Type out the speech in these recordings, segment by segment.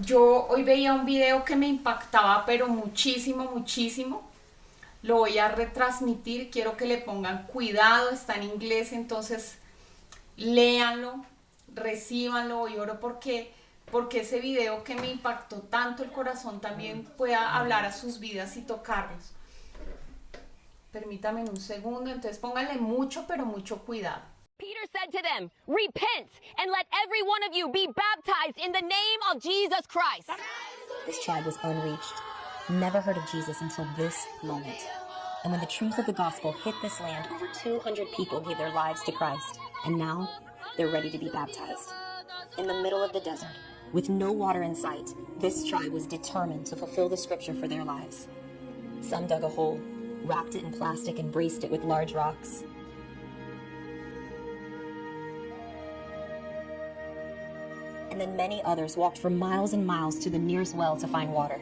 Yo hoy veía un video que me impactaba, pero muchísimo, muchísimo. Lo voy a retransmitir, quiero que le pongan cuidado, está en inglés, entonces léanlo, recíbanlo y oro porque ese video que me impactó tanto el corazón también pueda hablar a sus vidas y tocarlos. Permítame un segundo, entonces pónganle mucho, pero mucho cuidado. Peter said to them, repent and let every one of you be baptized in the name of Jesus Christ. This tribe was unreached, never heard of Jesus until this moment. And when the truth of the gospel hit this land, over 200 people gave their lives to Christ. And now they're ready to be baptized. In the middle of the desert, with no water in sight, this tribe was determined to fulfill the scripture for their lives. Some dug a hole, wrapped it in plastic, and braced it with large rocks. And then many others walked for miles and miles to the nearest well to find water.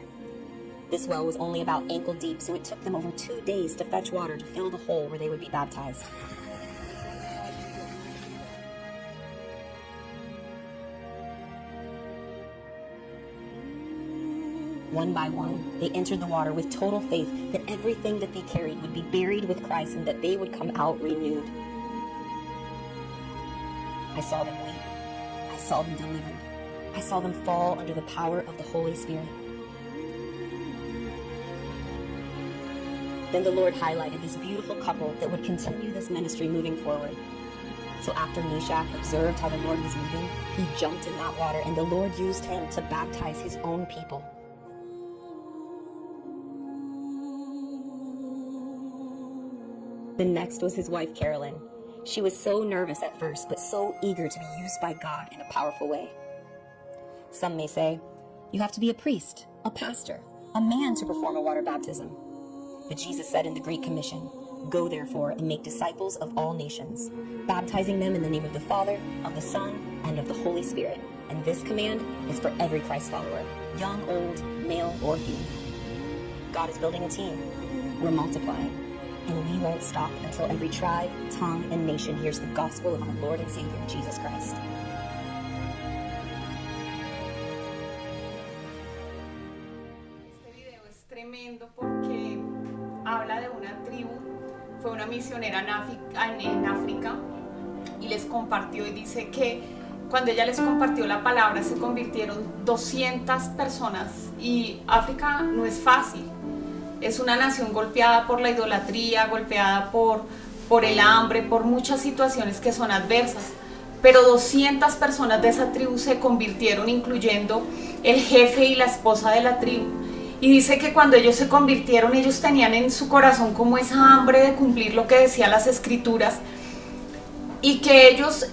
This well was only about ankle deep, so it took them over 2 days to fetch water to fill the hole where they would be baptized. One by one, they entered the water with total faith that everything that they carried would be buried with Christ and that they would come out renewed. I saw them weep. I saw them delivered. I saw them fall under the power of the Holy Spirit. Then the Lord highlighted this beautiful couple that would continue this ministry moving forward. So after Meshach observed how the Lord was moving, he jumped in that water, and the Lord used him to baptize his own people. The next was his wife, Carolyn. She was so nervous at first, but so eager to be used by God in a powerful way. Some may say, you have to be a priest, a pastor, a man to perform a water baptism. But Jesus said in the Great Commission, go therefore and make disciples of all nations, baptizing them in the name of the Father, of the Son, and of the Holy Spirit. And this command is for every Christ follower, young, old, male, or female. God is building a team. We're multiplying. And we won't stop until every tribe, tongue, and nation hears the gospel of our Lord and Savior, Jesus Christ. Este video es tremendo porque habla de una tribu, fue una misionera en África y les compartió y dice que cuando ella les compartió la palabra se convirtieron 200 personas y África no es fácil. Es una nación golpeada por la idolatría, golpeada por el hambre, por muchas situaciones que son adversas. Pero 200 personas de esa tribu se convirtieron, incluyendo el jefe y la esposa de la tribu. Y dice que cuando ellos se convirtieron, ellos tenían en su corazón como esa hambre de cumplir lo que decían las escrituras. Y que ellos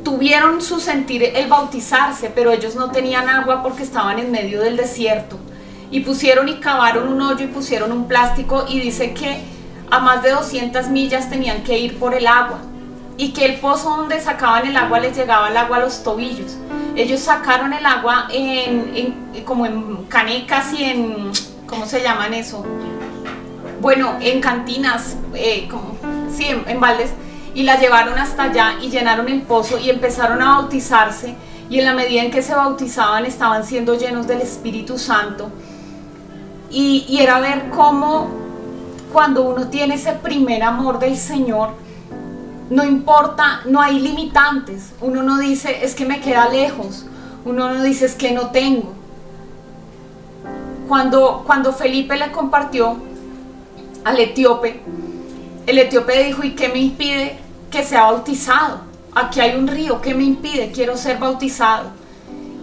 tuvieron su sentir el bautizarse, pero ellos no tenían agua porque estaban en medio del desierto. Y pusieron y cavaron un hoyo y pusieron un plástico y dice que a más de 200 millas tenían que ir por el agua y que el pozo donde sacaban el agua les llegaba el agua a los tobillos. Ellos sacaron el agua como en canecas y en, ¿cómo se llaman eso? Bueno, en cantinas, en baldes, y la llevaron hasta allá y llenaron el pozo y empezaron a bautizarse, y en la medida en que se bautizaban estaban siendo llenos del Espíritu Santo. Y era ver cómo cuando uno tiene ese primer amor del Señor, no importa, no hay limitantes. Uno no dice, es que me queda lejos. Uno no dice, es que no tengo. Cuando Felipe le compartió al etíope, el etíope dijo, ¿y qué me impide que sea bautizado? Aquí hay un río, ¿qué me impide? Quiero ser bautizado.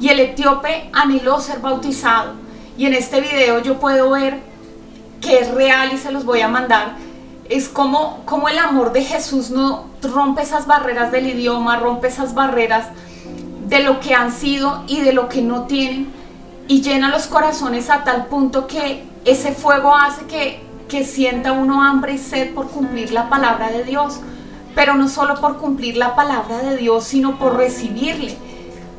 Y el etíope anheló ser bautizado. Y en este video yo puedo ver que es real y se los voy a mandar. Es como el amor de Jesús no rompe esas barreras del idioma, rompe esas barreras de lo que han sido y de lo que no tienen. Y llena los corazones a tal punto que ese fuego hace que sienta uno hambre y sed por cumplir la palabra de Dios. Pero no solo por cumplir la palabra de Dios, sino por recibirle.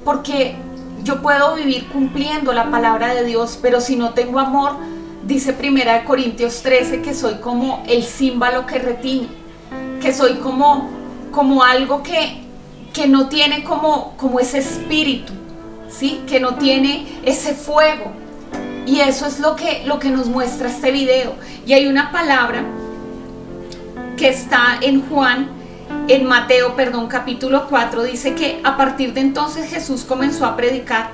Porque yo puedo vivir cumpliendo la palabra de Dios, pero si no tengo amor, dice 1 Corintios 13 que soy como el címbalo que retiñe, que soy como algo que no tiene como ese espíritu, ¿sí? Que no tiene ese fuego. Y eso es lo que nos muestra este video. Y hay una palabra que está en Mateo, capítulo 4, dice que a partir de entonces Jesús comenzó a predicar: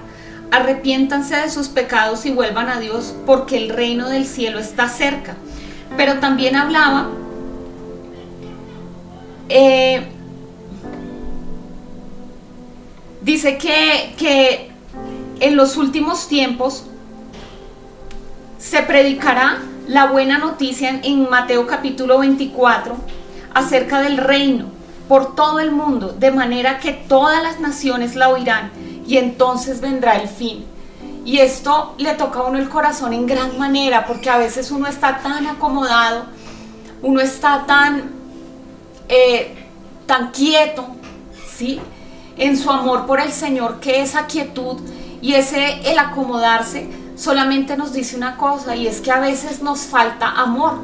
arrepiéntanse de sus pecados y vuelvan a Dios, porque el reino del cielo está cerca. Pero también hablaba dice que en los últimos tiempos se predicará la buena noticia en Mateo capítulo 24 acerca del reino por todo el mundo, de manera que todas las naciones la oirán, y entonces vendrá el fin. Y esto le toca a uno el corazón en gran manera, porque a veces uno está tan acomodado, uno está tan quieto, ¿sí?, en su amor por el Señor, que esa quietud y el acomodarse solamente nos dice una cosa, y es que a veces nos falta amor,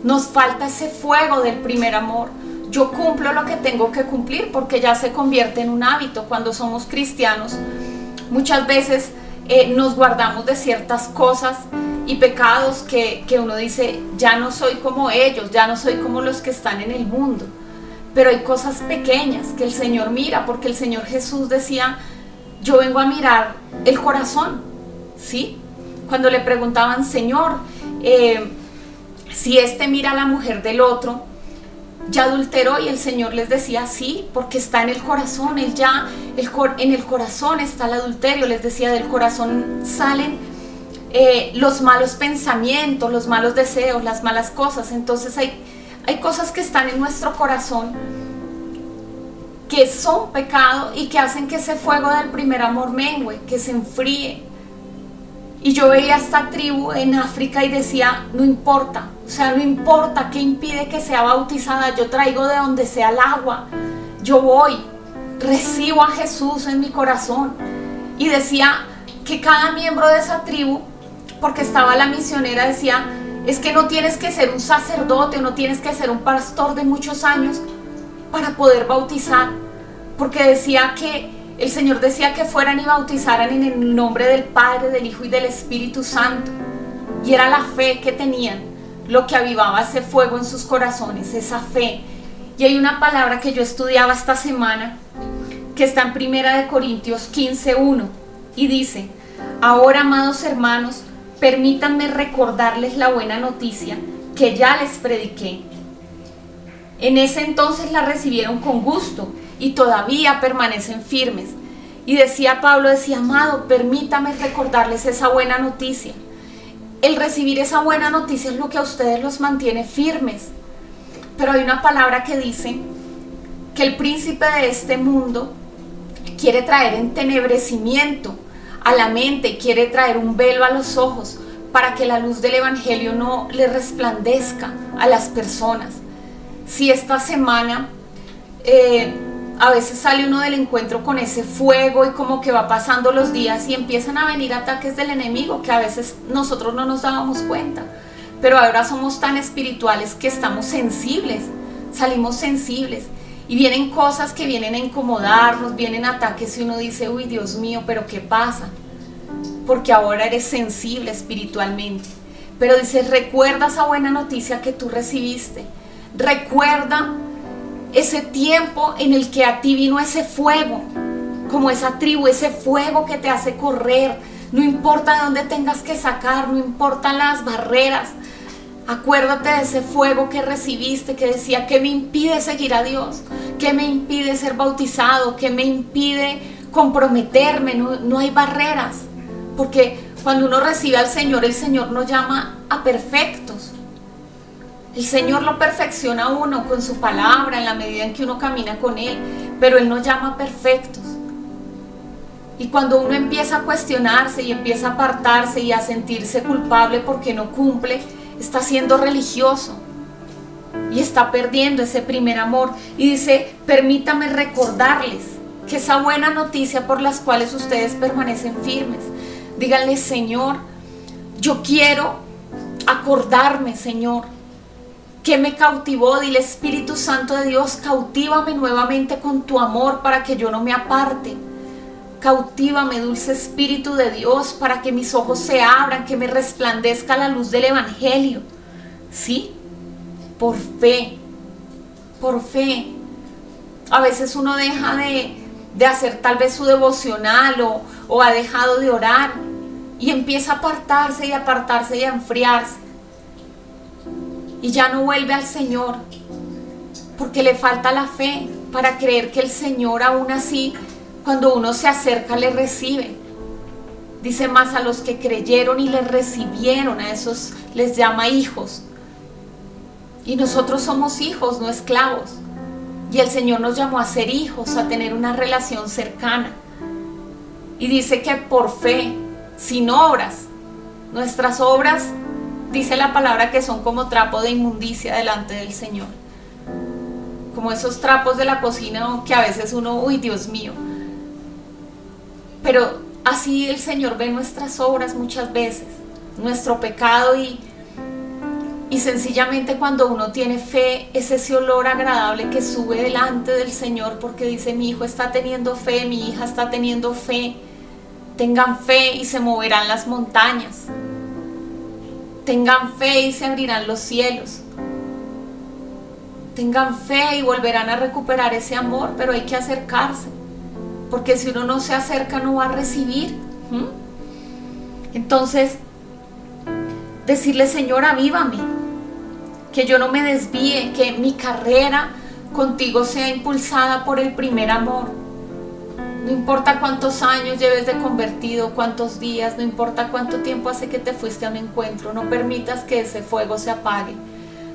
nos falta ese fuego del primer amor. Yo cumplo lo que tengo que cumplir porque ya se convierte en un hábito. Cuando somos cristianos, muchas veces nos guardamos de ciertas cosas y pecados que uno dice: ya no soy como ellos, ya no soy como los que están en el mundo. Pero hay cosas pequeñas que el Señor mira, porque el Señor Jesús decía: yo vengo a mirar el corazón, ¿sí? Cuando le preguntaban: Señor, si este mira a la mujer del otro, ¿ya adulteró? Y el Señor les decía: sí, porque está en el corazón. En el corazón está el adulterio. Les decía: del corazón salen los malos pensamientos, los malos deseos, las malas cosas. Entonces hay cosas que están en nuestro corazón que son pecado y que hacen que ese fuego del primer amor mengue, que se enfríe. Y yo veía a esta tribu en África y decía: no importa, o sea, no importa qué impide que sea bautizada, yo traigo de donde sea el agua, yo voy, recibo a Jesús en mi corazón. Y decía que cada miembro de esa tribu, porque estaba la misionera, decía: es que no tienes que ser un sacerdote, no tienes que ser un pastor de muchos años para poder bautizar, porque decía que el Señor decía que fueran y bautizaran en el nombre del Padre, del Hijo y del Espíritu Santo. Y era la fe que tenían lo que avivaba ese fuego en sus corazones, esa fe. Y hay una palabra que yo estudiaba esta semana que está en 1 Corintios 15:1 y dice: ahora, amados hermanos, permítanme recordarles la buena noticia que ya les prediqué. En ese entonces la recibieron con gusto y todavía permanecen firmes. Y decía Pablo, decía: amado, permítame recordarles esa buena noticia. El recibir esa buena noticia es lo que a ustedes los mantiene firmes. Pero hay una palabra que dice que el príncipe de este mundo quiere traer entenebrecimiento a la mente, quiere traer un velo a los ojos para que la luz del evangelio no le resplandezca a las personas. Si esta semana a veces sale uno del encuentro con ese fuego y como que va pasando los días y empiezan a venir ataques del enemigo que a veces nosotros no nos dábamos cuenta, pero ahora somos tan espirituales que estamos sensibles, salimos sensibles y vienen cosas que vienen a incomodarnos, vienen ataques y uno dice: uy, Dios mío, pero ¿qué pasa? Porque ahora eres sensible espiritualmente. Pero dice: recuerda esa buena noticia que tú recibiste, recuerda ese tiempo en el que a ti vino ese fuego, como esa tribu, ese fuego que te hace correr, no importa de dónde tengas que sacar, no importan las barreras. Acuérdate de ese fuego que recibiste, que decía: ¿qué me impide seguir a Dios? ¿Qué me impide ser bautizado? ¿Qué me impide comprometerme? No hay barreras, porque cuando uno recibe al Señor, el Señor nos llama a perfectos. El Señor lo perfecciona a uno con su palabra en la medida en que uno camina con Él, pero Él nos llama a perfectos. Y cuando uno empieza a cuestionarse y empieza a apartarse y a sentirse culpable porque no cumple, está siendo religioso y está perdiendo ese primer amor. Y dice: permítame recordarles que esa buena noticia por las cuales ustedes permanecen firmes. Díganle: Señor, yo quiero acordarme, Señor, que me cautivó. Dile: Espíritu Santo de Dios, cautívame nuevamente con tu amor para que yo no me aparte, Cautívame, dulce Espíritu de Dios, para que mis ojos se abran, que me resplandezca la luz del Evangelio. ¿Sí? Por fe, por fe. A veces uno deja de hacer tal vez su devocional o ha dejado de orar y empieza a apartarse y a apartarse y a enfriarse. Y ya no vuelve al Señor porque le falta la fe para creer que el Señor aún así, cuando uno se acerca, le recibe. Dice más, a los que creyeron y le recibieron, a esos les llama hijos. Y nosotros somos hijos, no esclavos. Y el Señor nos llamó a ser hijos, a tener una relación cercana. Y dice que por fe, sin obras, nuestras obras, dice la palabra, que son como trapo de inmundicia delante del Señor. Como esos trapos de la cocina que a veces uno, uy, Dios mío. Pero así el Señor ve nuestras obras muchas veces, nuestro pecado, y sencillamente cuando uno tiene fe, es ese olor agradable que sube delante del Señor, porque dice, mi hijo está teniendo fe, mi hija está teniendo fe. Tengan fe y se moverán las montañas. Tengan fe y se abrirán los cielos. Tengan fe y volverán a recuperar ese amor, pero hay que acercarse. Porque si uno no se acerca, no va a recibir. Entonces, decirle, Señor, avívame, que yo no me desvíe, que mi carrera contigo sea impulsada por el primer amor. No importa cuántos años lleves de convertido, cuántos días, no importa cuánto tiempo hace que te fuiste a un encuentro, no permitas que ese fuego se apague.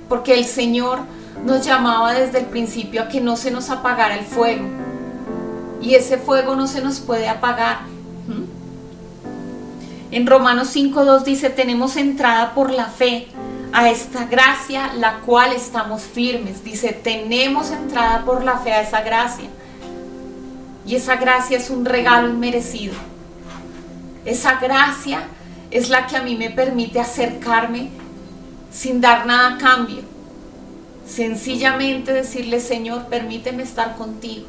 Porque el Señor nos llamaba desde el principio a que no se nos apagara el fuego. Y ese fuego no se nos puede apagar. En Romanos 5:2 dice, tenemos entrada por la fe a esta gracia, la cual estamos firmes. Dice, tenemos entrada por la fe a esa gracia. Y esa gracia es un regalo inmerecido. Esa gracia es la que a mí me permite acercarme sin dar nada a cambio. Sencillamente decirle, Señor, permíteme estar contigo.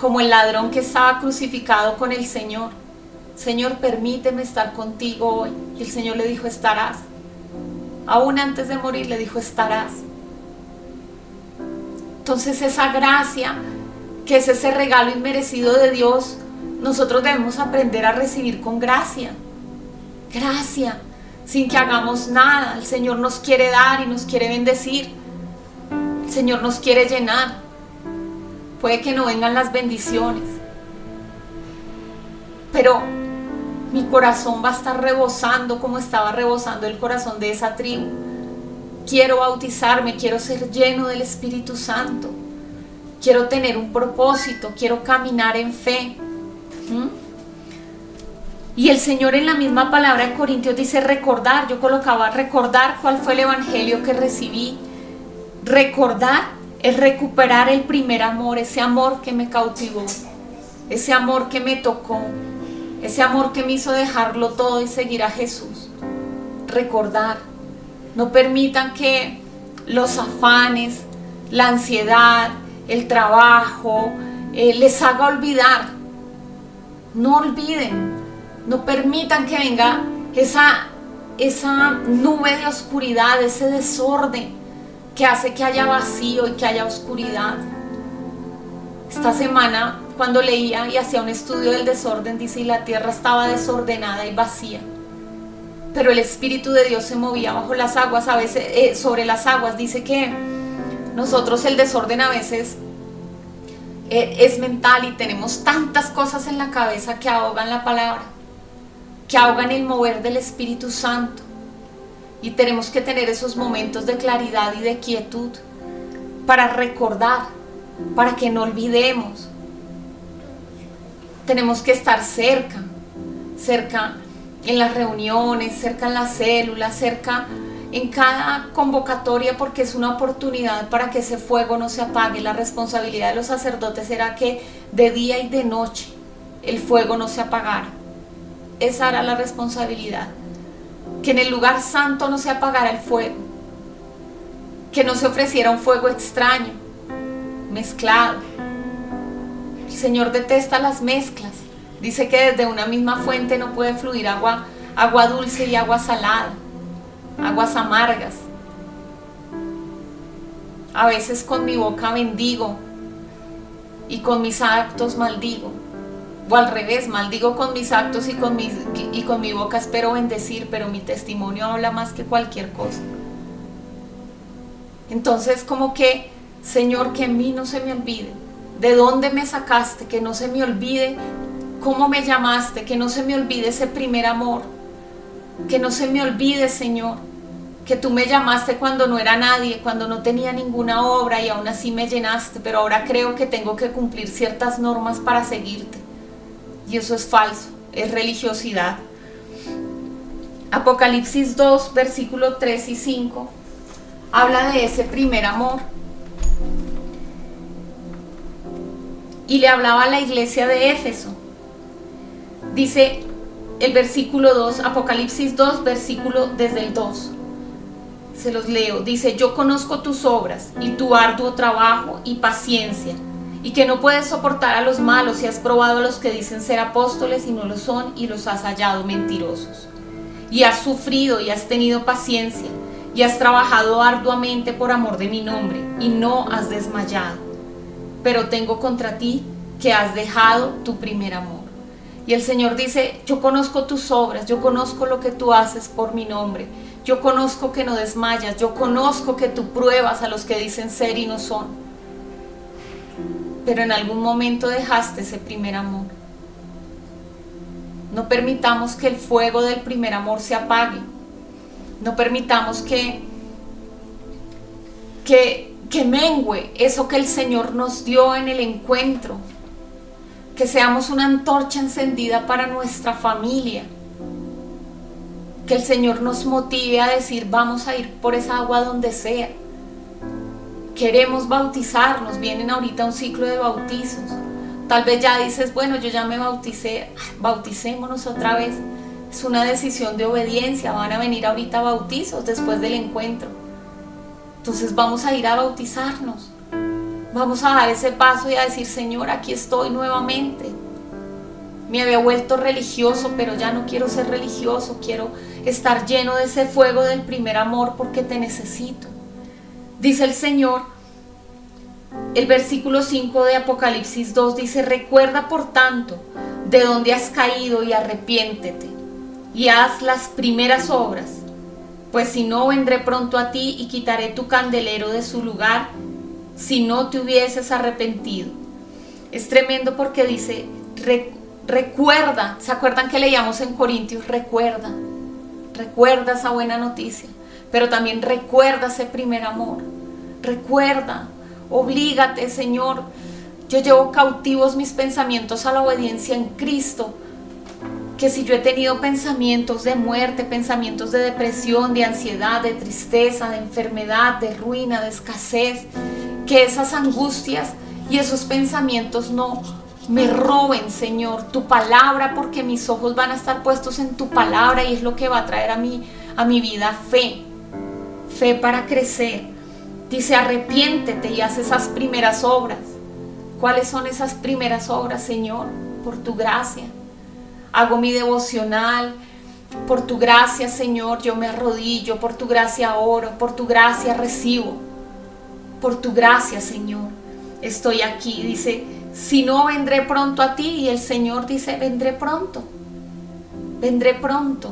Como el ladrón que estaba crucificado con el Señor. Señor, permíteme estar contigo hoy. Y el Señor le dijo, estarás. Aún antes de morir le dijo, estarás. Entonces esa gracia, que es ese regalo inmerecido de Dios, nosotros debemos aprender a recibir con gracia. Gracia, sin que hagamos nada. El Señor nos quiere dar y nos quiere bendecir. El Señor nos quiere llenar. Puede que no vengan las bendiciones, pero mi corazón va a estar rebosando como estaba rebosando el corazón de esa tribu. Quiero bautizarme, quiero ser lleno del Espíritu Santo. Quiero tener un propósito, quiero caminar en fe. Y el Señor en la misma palabra de Corintios dice recordar. Yo colocaba recordar cuál fue el evangelio que recibí. Recordar es recuperar el primer amor, ese amor que me cautivó, ese amor que me tocó, ese amor que me hizo dejarlo todo y seguir a Jesús. Recordar. No permitan que los afanes, la ansiedad, el trabajo, les haga olvidar. No olviden, no permitan que venga esa nube de oscuridad, ese desorden que hace que haya vacío y que haya oscuridad. Esta semana, cuando leía y hacía un estudio del desorden, dice, y la tierra estaba desordenada y vacía, pero el Espíritu de Dios se movía bajo las aguas, a veces sobre las aguas. Dice que nosotros el desorden a veces es mental y tenemos tantas cosas en la cabeza que ahogan la palabra, que ahogan el mover del Espíritu Santo. Y tenemos que tener esos momentos de claridad y de quietud para recordar, para que no olvidemos. Tenemos que estar cerca en las reuniones, cerca en las células, cerca en cada convocatoria, porque es una oportunidad para que ese fuego no se apague. La responsabilidad de los sacerdotes era que de día y de noche el fuego no se apagara. Esa era la responsabilidad. Que en el lugar santo no se apagara el fuego, que no se ofreciera un fuego extraño, mezclado. El Señor detesta las mezclas. Dice que desde una misma fuente no puede fluir agua dulce y agua salada, aguas amargas. A veces con mi boca bendigo y con mis actos maldigo. O al revés, maldigo con mis actos y con mi boca espero bendecir, pero mi testimonio habla más que cualquier cosa. Entonces, como que, Señor, que en mí no se me olvide de dónde me sacaste, que no se me olvide cómo me llamaste, que no se me olvide ese primer amor, que no se me olvide, Señor, que tú me llamaste cuando no era nadie, cuando no tenía ninguna obra y aún así me llenaste, pero ahora creo que tengo que cumplir ciertas normas para seguirte. Y eso es falso, es religiosidad. Apocalipsis 2, versículos 3 y 5, habla de ese primer amor. Y le hablaba a la iglesia de Éfeso. Dice el versículo 2, Apocalipsis 2, versículo desde el 2. Se los leo. Dice: yo conozco tus obras y tu arduo trabajo y paciencia, y que no puedes soportar a los malos y has probado a los que dicen ser apóstoles y no lo son y los has hallado mentirosos. Y has sufrido y has tenido paciencia y has trabajado arduamente por amor de mi nombre y no has desmayado. Pero tengo contra ti que has dejado tu primer amor. Y el Señor dice: yo conozco tus obras, yo conozco lo que tú haces por mi nombre, yo conozco que no desmayas, yo conozco que tú pruebas a los que dicen ser y no son. Pero en algún momento dejaste ese primer amor. No permitamos que el fuego del primer amor se apague. No permitamos que mengue eso que el Señor nos dio en el encuentro. Que seamos una antorcha encendida para nuestra familia. Que el Señor nos motive a decir: vamos a ir por esa agua donde sea. Queremos bautizarnos, vienen ahorita un ciclo de bautizos. Tal vez ya dices: bueno, yo ya me bauticé, bauticémonos otra vez. Es una decisión de obediencia, van a venir ahorita bautizos después del encuentro. Entonces vamos a ir a bautizarnos. Vamos a dar ese paso y a decir: Señor, aquí estoy nuevamente. Me había vuelto religioso, pero ya no quiero ser religioso. Quiero estar lleno de ese fuego del primer amor porque te necesito. Dice el Señor, el versículo 5 de Apocalipsis 2 dice: recuerda por tanto de dónde has caído y arrepiéntete y haz las primeras obras, pues si no, vendré pronto a ti y quitaré tu candelero de su lugar si no te hubieses arrepentido. Es tremendo porque dice: recuerda. ¿Se acuerdan que leíamos en Corintios? Recuerda esa buena noticia, pero también recuerda ese primer amor. Recuerda, oblígate: Señor, yo llevo cautivos mis pensamientos a la obediencia en Cristo. Que si yo he tenido pensamientos de muerte, pensamientos de depresión, de ansiedad, de tristeza, de enfermedad, de ruina, de escasez, que esas angustias y esos pensamientos no me roben, Señor, tu palabra, porque mis ojos van a estar puestos en tu palabra y es lo que va a traer a mi vida fe para crecer. Dice: arrepiéntete y haz esas primeras obras. ¿Cuáles son esas primeras obras, Señor? Por tu gracia. Hago mi devocional. Por tu gracia, Señor, yo me arrodillo. Por tu gracia oro. Por tu gracia recibo. Por tu gracia, Señor, estoy aquí. Dice: si no, vendré pronto a ti. Y el Señor dice: vendré pronto. Vendré pronto.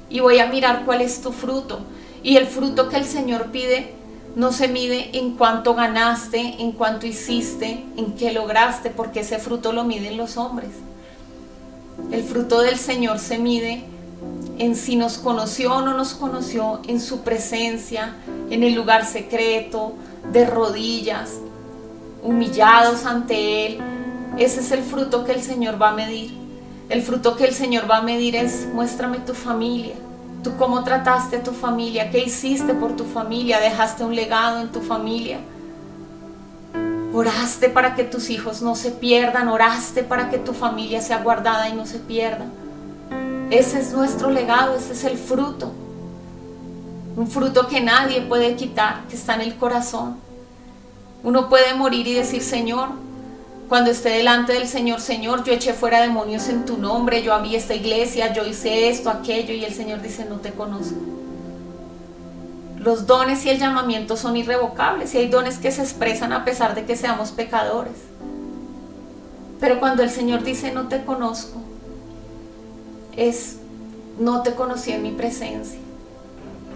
Y voy a mirar cuál es tu fruto. Y el fruto que el Señor pide no se mide en cuánto ganaste, en cuánto hiciste, en qué lograste, porque ese fruto lo miden los hombres. El fruto del Señor se mide en si nos conoció o no nos conoció, en su presencia, en el lugar secreto, de rodillas, humillados ante Él. Ese es el fruto que el Señor va a medir. El fruto que el Señor va a medir es: muéstrame tu familia. ¿Tú cómo trataste a tu familia? ¿Qué hiciste por tu familia? ¿Dejaste un legado en tu familia? ¿Oraste para que tus hijos no se pierdan? ¿Oraste para que tu familia sea guardada y no se pierda? Ese es nuestro legado, ese es el fruto. Un fruto que nadie puede quitar, que está en el corazón. Uno puede morir y decir: Señor, Cuando esté delante del Señor, Señor, yo eché fuera demonios en tu nombre, yo abrí esta iglesia, yo hice esto, aquello, y el Señor dice, no te conozco. Los dones y el llamamiento son irrevocables, y hay dones que se expresan a pesar de que seamos pecadores. Pero cuando el Señor dice, no te conozco, no te conocí en mi presencia.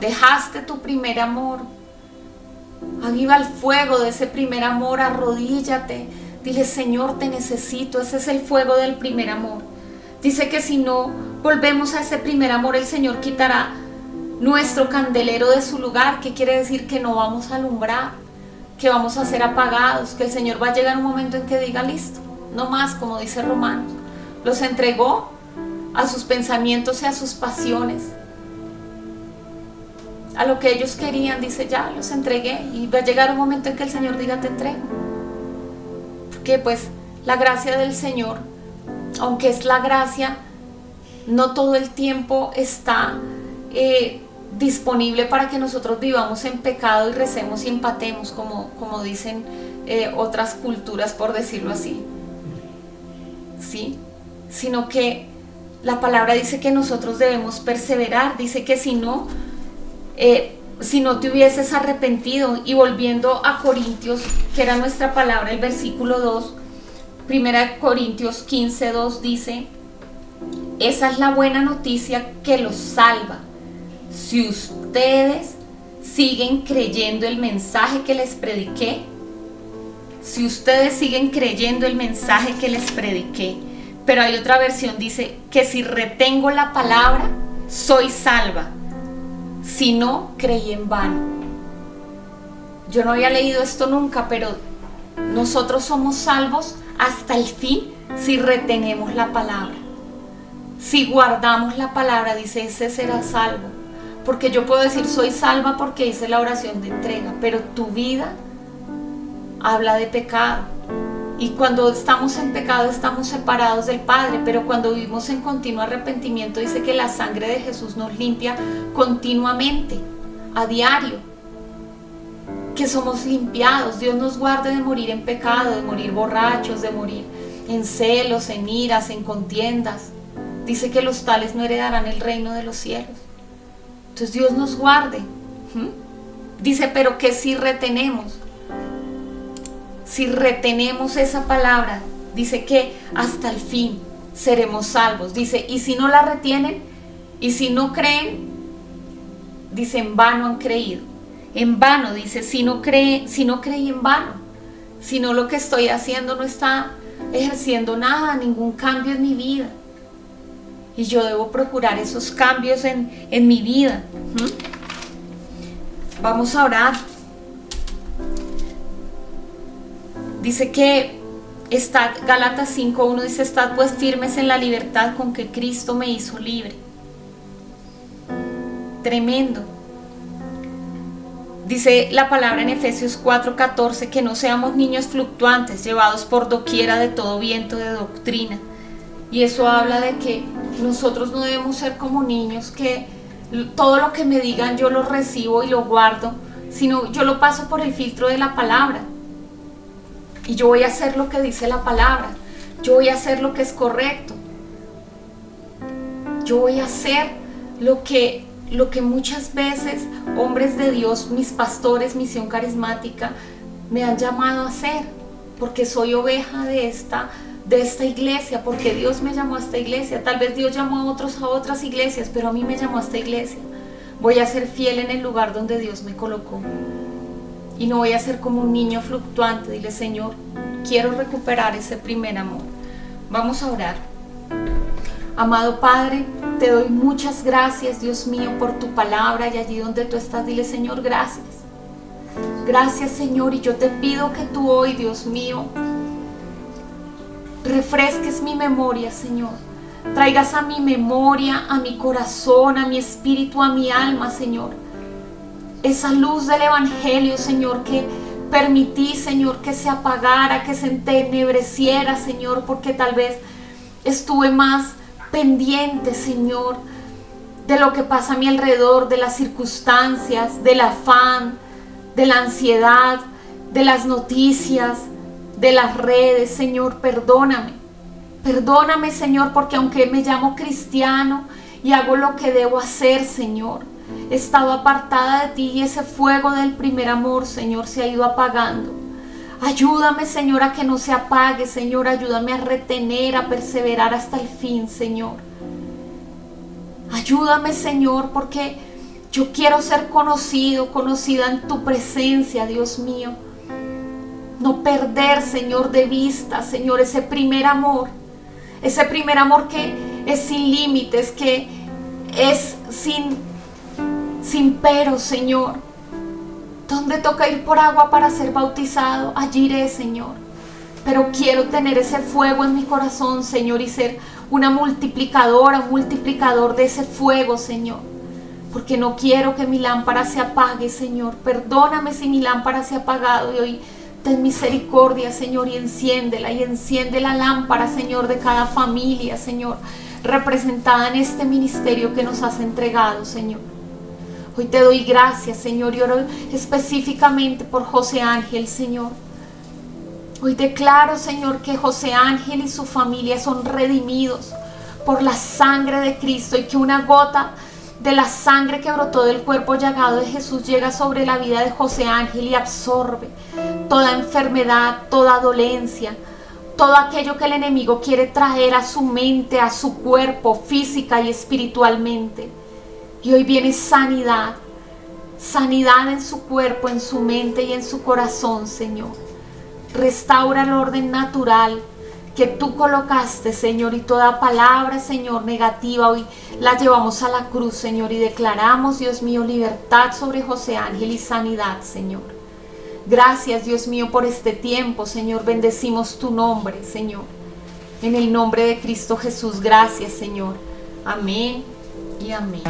Dejaste tu primer amor. Aviva el fuego de ese primer amor, arrodíllate. Dile, Señor, te necesito. Ese es el fuego del primer amor. Dice que si no volvemos a ese primer amor, el Señor quitará nuestro candelero de su lugar. ¿Qué quiere decir? Que no vamos a alumbrar, que vamos a ser apagados, que el Señor va a llegar un momento en que diga, listo, no más, como dice Romanos. Los entregó a sus pensamientos y a sus pasiones, a lo que ellos querían. Dice, ya los entregué, y va a llegar un momento en que el Señor diga, te entrego. Porque pues la gracia del Señor, aunque es la gracia, no todo el tiempo está disponible para que nosotros vivamos en pecado y recemos y empatemos, como dicen otras culturas, por decirlo así, ¿sí? Sino que la palabra dice que nosotros debemos perseverar. Dice que si no te hubieses arrepentido. Y volviendo a Corintios, que era nuestra palabra, el versículo 2, 1 Corintios 15:2 dice, esa es la buena noticia que los salva. Si ustedes siguen creyendo el mensaje que les prediqué, pero hay otra versión, dice que si retengo la palabra, soy salva. Si no, creí en vano. Yo no había leído esto nunca, pero nosotros somos salvos hasta el fin si retenemos la palabra. Si guardamos la palabra, dice, ese será salvo. Porque yo puedo decir, soy salva porque hice la oración de entrega, pero tu vida habla de pecado. Y cuando estamos en pecado estamos separados del Padre, pero cuando vivimos en continuo arrepentimiento, dice que la sangre de Jesús nos limpia continuamente, a diario, que somos limpiados. Dios nos guarde de morir en pecado, de morir borrachos, de morir en celos, en iras, en contiendas. Dice que los tales no heredarán el reino de los cielos. Entonces Dios nos guarde. Dice, pero que si retenemos esa palabra, dice que hasta el fin seremos salvos. Dice, y si no la retienen, y si no creen, dice, en vano han creído. En vano, dice, si no creí en vano. Si no, lo que estoy haciendo no está ejerciendo nada, ningún cambio en mi vida. Y yo debo procurar esos cambios en mi vida. Vamos a orar. Dice que Gálatas 5:1 dice, estad pues firmes en la libertad con que Cristo me hizo libre. Tremendo. Dice la palabra en Efesios 4:14 que no seamos niños fluctuantes, llevados por doquiera de todo viento de doctrina. Y eso habla de que nosotros no debemos ser como niños, que todo lo que me digan yo lo recibo y lo guardo, sino yo lo paso por el filtro de la palabra. Y yo voy a hacer lo que dice la palabra. Yo voy a hacer lo que es correcto. Yo voy a hacer lo que muchas veces hombres de Dios, mis pastores, Misión Carismática, me han llamado a hacer, porque soy oveja de esta iglesia, porque Dios me llamó a esta iglesia. Tal vez Dios llamó a otras iglesias, pero a mí me llamó a esta iglesia. Voy a ser fiel en el lugar donde Dios me colocó. Y no voy a ser como un niño fluctuante. Dile, Señor, quiero recuperar ese primer amor. Vamos a orar. Amado Padre, te doy muchas gracias, Dios mío, por tu palabra. Y allí donde tú estás, dile, Señor, gracias. Gracias, Señor. Y yo te pido que tú hoy, Dios mío, refresques mi memoria, Señor. Traigas a mi memoria, a mi corazón, a mi espíritu, a mi alma, Señor, esa luz del Evangelio, Señor, que permití, Señor, que se apagara, que se entenebreciera, Señor, porque tal vez estuve más pendiente, Señor, de lo que pasa a mi alrededor, de las circunstancias, del afán, de la ansiedad, de las noticias, de las redes, Señor, perdóname. Perdóname, Señor, porque aunque me llamo cristiano y hago lo que debo hacer, Señor, he estado apartada de ti y ese fuego del primer amor, Señor, se ha ido apagando. Ayúdame, Señor, a que no se apague, Señor. Ayúdame a retener, a perseverar hasta el fin, Señor. Ayúdame, Señor, porque yo quiero ser conocida en tu presencia, Dios mío. No perder, Señor, de vista, Señor, ese primer amor que es sin límites, que es sin pero, Señor. ¿Dónde toca ir por agua para ser bautizado? Allí iré, Señor. Pero quiero tener ese fuego en mi corazón, Señor, y ser una multiplicadora, un multiplicador de ese fuego, Señor. Porque no quiero que mi lámpara se apague, Señor. Perdóname si mi lámpara se ha apagado y hoy ten misericordia, Señor, y enciéndela. Y enciende la lámpara, Señor, de cada familia, Señor, representada en este ministerio que nos has entregado, Señor. Hoy te doy gracias, Señor, y oro específicamente por José Ángel, Señor. Hoy declaro, Señor, que José Ángel y su familia son redimidos por la sangre de Cristo y que una gota de la sangre que brotó del cuerpo llagado de Jesús llega sobre la vida de José Ángel y absorbe toda enfermedad, toda dolencia, todo aquello que el enemigo quiere traer a su mente, a su cuerpo, física y espiritualmente. Y hoy viene sanidad en su cuerpo, en su mente y en su corazón, Señor. Restaura el orden natural que tú colocaste, Señor, y toda palabra, Señor, negativa, hoy la llevamos a la cruz, Señor, y declaramos, Dios mío, libertad sobre José Ángel y sanidad, Señor. Gracias, Dios mío, por este tiempo, Señor. Bendecimos tu nombre, Señor. En el nombre de Cristo Jesús, gracias, Señor. Amén y amén.